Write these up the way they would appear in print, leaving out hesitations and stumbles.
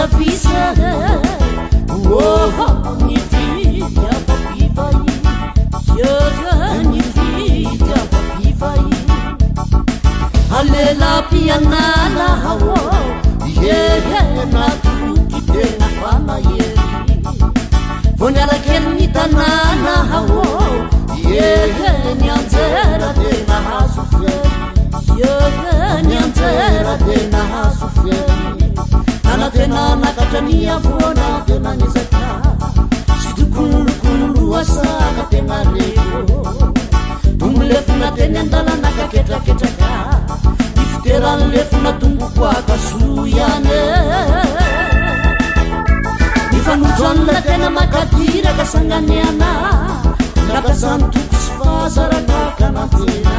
visavisa nividyapapivai nividyapapivai alelapianalahao natokitena fanayeri vonialakely nitananahao nianjera tena hasoferi nianjera tena hasoferi anatena nakataniavona tena nizaka situkulukulu asaka tena leo tumbulefuna teny andala nakaketraketraka ifiteranlefuna tumbokoaka soyane nifanotranona tena makadiraka sanganiana nakazany toko sy fahazarakakana tena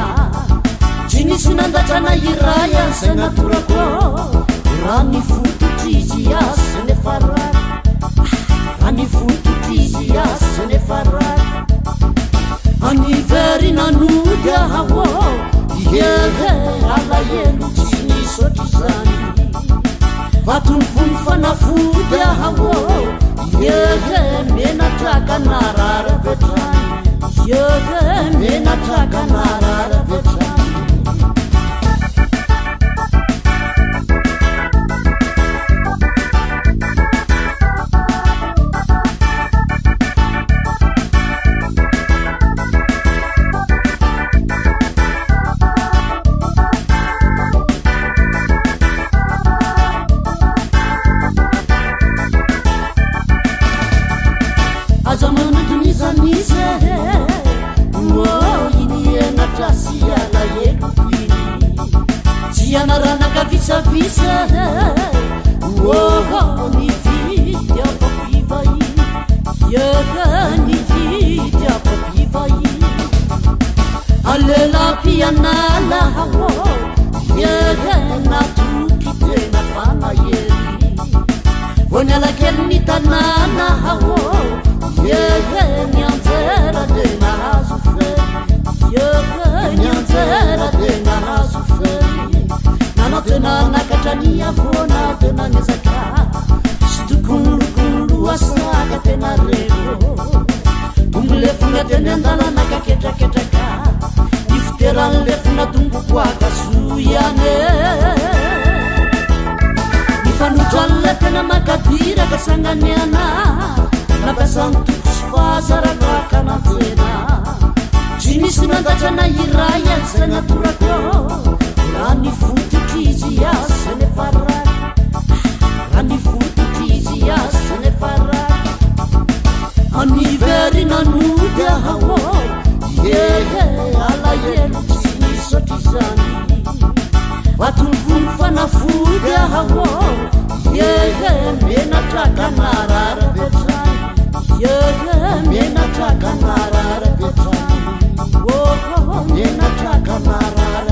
tsy nisy nandatrana iray azay natorako raha ny fototrizy asy nefa rary raha ny fototrizy asy nefa rary anivery nanody ahao alahelo tsy nisotry zany vatony fony fanafody ahao menatraka narara vetrany menatraka narara vetrany visavisa nividyapapivai nividyapapivai alelapianalahao natokitena fanayeri vonialakely nitananahao nianjera tena hasoferi nianjera tena hasoferi tena nakatraniavona tena nezaka sy tokolokolo asaka tena reo tumbulefuna teny andala nakaketraketraka ifiteranlefuna tumbokoaka soyane nifanotranona tena makadiraka sanganiana nakazany toko sy fahazarakakana tena tsy misy nandatrana iray azay natorako raha ny fototrizy asy nefa rary raha ny fototrizy asy nefa rary anivery nanody ahao alahelo tsy nisotry zany vatony fony fanafody ahao menatraka narara vetrany menatraka narara vetrany menatraka narara